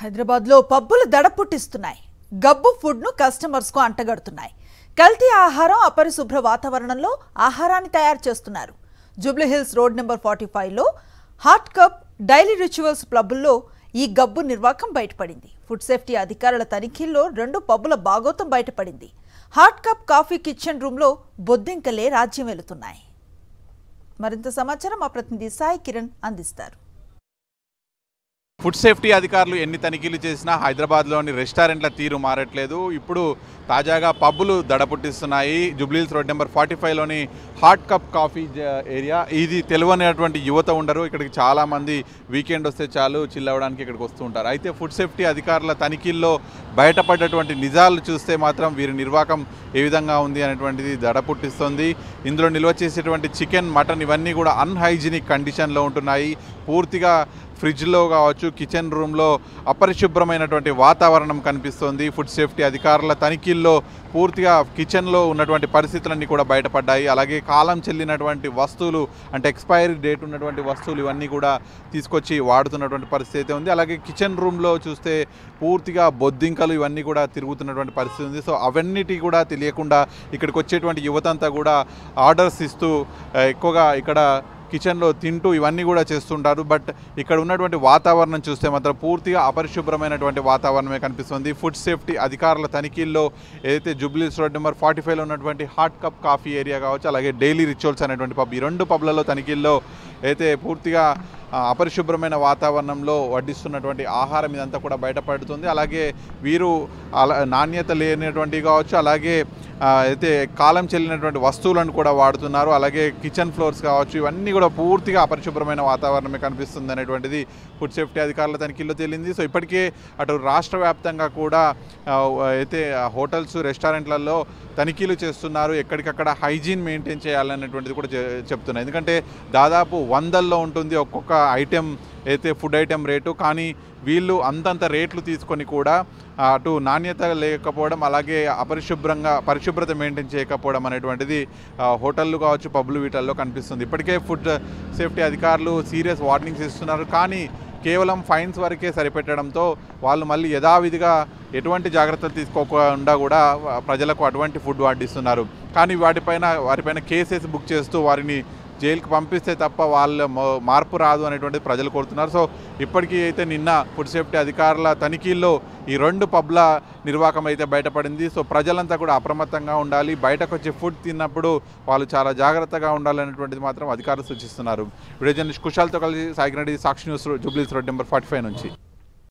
హైదరాబాద్లో పబ్బులు దడ పుట్టిస్తున్నాయి. గబ్బు ఫుడ్ను కస్టమర్స్కు అంటగడుతున్నాయి. కల్తీ ఆహారం, అపరిశుభ్ర వాతావరణంలో ఆహారాన్ని తయారు చేస్తున్నారు. జూబ్లీహిల్స్ రోడ్ నెంబర్ 45లో హాట్ కప్, డైలీ రిచువల్స్ పబ్బుల్లో ఈ గబ్బు నిర్వాకం బయటపడింది. ఫుడ్ సేఫ్టీ అధికారుల తనిఖీల్లో 2 పబ్బుల బాగోతం బయటపడింది. హాట్ కప్ కాఫీ కిచెన్ రూమ్లో బొద్దింకలే రాజ్యం వెళుతున్నాయి. మరింత సమాచారం మా ప్రతినిధి సాయి కిరణ్ అందిస్తారు. ఫుడ్ సేఫ్టీ అధికారులు ఎన్ని తనిఖీలు చేసినా హైదరాబాద్లోని రెస్టారెంట్ల తీరు మారట్లేదు. ఇప్పుడు తాజాగా పబ్బులు దడపుట్టిస్తున్నాయి. జూబ్లీహిల్స్ రోడ్ నెంబర్ 45లోని హాట్ కప్ కాఫీ ఏరియా. ఇది తెలియనటువంటి యువత ఉండరు. ఇక్కడికి చాలామంది వీకెండ్ వస్తే చాలు చిల్ అవ్వడానికి ఇక్కడికి వస్తూ ఉంటారు. అయితే ఫుడ్ సేఫ్టీ అధికారుల తనిఖీల్లో బయటపడ్డటువంటి నిజాలు చూస్తే మాత్రం వీరి నిర్వాకం ఏ విధంగా ఉంది అనేటువంటిది దడపుట్టిస్తుంది. ఇందులో నిల్వ చేసేటువంటి చికెన్, మటన్ ఇవన్నీ కూడా అన్హైజీనిక్ కండిషన్లో ఉంటున్నాయి. పూర్తిగా ఫ్రిడ్జ్లో కావచ్చు, కిచెన్ రూమ్లో అపరిశుభ్రమైనటువంటి వాతావరణం కనిపిస్తుంది. ఫుడ్ సేఫ్టీ అధికారుల తనిఖీల్లో పూర్తిగా కిచెన్లో ఉన్నటువంటి పరిస్థితులన్నీ కూడా బయటపడ్డాయి. అలాగే కాలం చెల్లినటువంటి వస్తువులు, అంటే ఎక్స్పైరీ డేట్ ఉన్నటువంటి వస్తువులు ఇవన్నీ కూడా తీసుకొచ్చి వాడుతున్నటువంటి పరిస్థితి అయితే ఉంది. అలాగే కిచెన్ రూమ్లో చూస్తే పూర్తిగా బొద్దింకలు ఇవన్నీ కూడా తిరుగుతున్నటువంటి పరిస్థితి ఉంది. సో అవన్నిటి కూడా తెలియకుండా ఇక్కడికి వచ్చేటువంటి యువతంతా కూడా ఆర్డర్స్ ఇస్తూ ఎక్కువగా ఇక్కడ కిచెన్లో తింటూ ఇవన్నీ కూడా చేస్తుంటారు. బట్ ఇక్కడ ఉన్నటువంటి వాతావరణం చూస్తే మాత్రం పూర్తిగా అపరిశుభ్రమైనటువంటి వాతావరణమే కనిపిస్తుంది. ఫుడ్ సేఫ్టీ అధికారుల తనిఖీల్లో ఏదైతే జూబ్లీహిల్స్ రోడ్ నెంబర్ 45లో ఉన్నటువంటి హాట్ కప్ కాఫీ ఏరియా కావచ్చు, అలాగే డైలీ రిచువల్స్ అనేటువంటి పబ్, ఈ 2 పబ్లలో తనిఖీల్లో అయితే పూర్తిగా అపరిశుభ్రమైన వాతావరణంలో వడ్డిస్తున్నటువంటి ఆహారం ఇదంతా కూడా బయటపడుతుంది. అలాగే వీరు నాణ్యత లేనటువంటివి కావచ్చు, అలాగే అయితే కాలం చెల్లినటువంటి వస్తువులను కూడా వాడుతున్నారు. అలాగే కిచెన్ ఫ్లోర్స్ కావచ్చు, ఇవన్నీ కూడా పూర్తిగా అపరిశుభ్రమైన వాతావరణమే కనిపిస్తుంది అనేటువంటిది ఫుడ్ సేఫ్టీ అధికారుల తనిఖీల్లో తేలింది. సో ఇప్పటికే అటు రాష్ట్ర వ్యాప్తంగా కూడా అయితే హోటల్స్, రెస్టారెంట్లలో తనిఖీలు చేస్తున్నారు. ఎక్కడికక్కడ హైజీన్ మెయింటైన్ చేయాలనేటువంటిది కూడా చెప్తున్నారు. ఎందుకంటే దాదాపు 100ల్లో ఉంటుంది ఒక్కొక్క ఐటెం అయితే ఫుడ్ ఐటెం రేటు. కానీ వీళ్ళు అంతంత రేట్లు తీసుకొని కూడా అటు నాణ్యత లేకపోవడం, అలాగే పరిశుభ్రత మెయింటైన్ చేయకపోవడం అనేటువంటిది హోటళ్ళు కావచ్చు, పబ్లు వీటల్లో కనిపిస్తుంది. ఇప్పటికే ఫుడ్ సేఫ్టీ అధికారులు సీరియస్ వార్నింగ్స్ ఇస్తున్నారు. కానీ కేవలం ఫైన్స్ వరకే సరిపెట్టడంతో వాళ్ళు మళ్ళీ యథావిధిగా ఎటువంటి జాగ్రత్తలు తీసుకోకుండా కూడా ప్రజలకు అటువంటి ఫుడ్ వడ్డిస్తున్నారు. కానీ వారిపైన కేసెస్ బుక్ చేస్తూ వారిని జైలుకి పంపిస్తే తప్ప వాళ్ళ మార్పు రాదు అనేటువంటిది ప్రజలు కోరుతున్నారు. సో ఇప్పటికీ అయితే నిన్న ఫుడ్ సేఫ్టీ అధికారుల తనిఖీల్లో ఈ 2 పబ్ల నిర్వాకం అయితే బయటపడింది. సో ప్రజలంతా కూడా అప్రమత్తంగా ఉండాలి. బయటకు వచ్చి ఫుడ్ తిన్నప్పుడు వాళ్ళు చాలా జాగ్రత్తగా ఉండాలనేటువంటిది మాత్రం అధికారులు సూచిస్తున్నారు. వీడియో జర్నలిస్ట్ కుశాల్తో కలిసి సాయి కిరణ్, సాక్షి న్యూస్, జూబ్లీహిల్స్ రోడ్ నెంబర్ 45 నుంచి.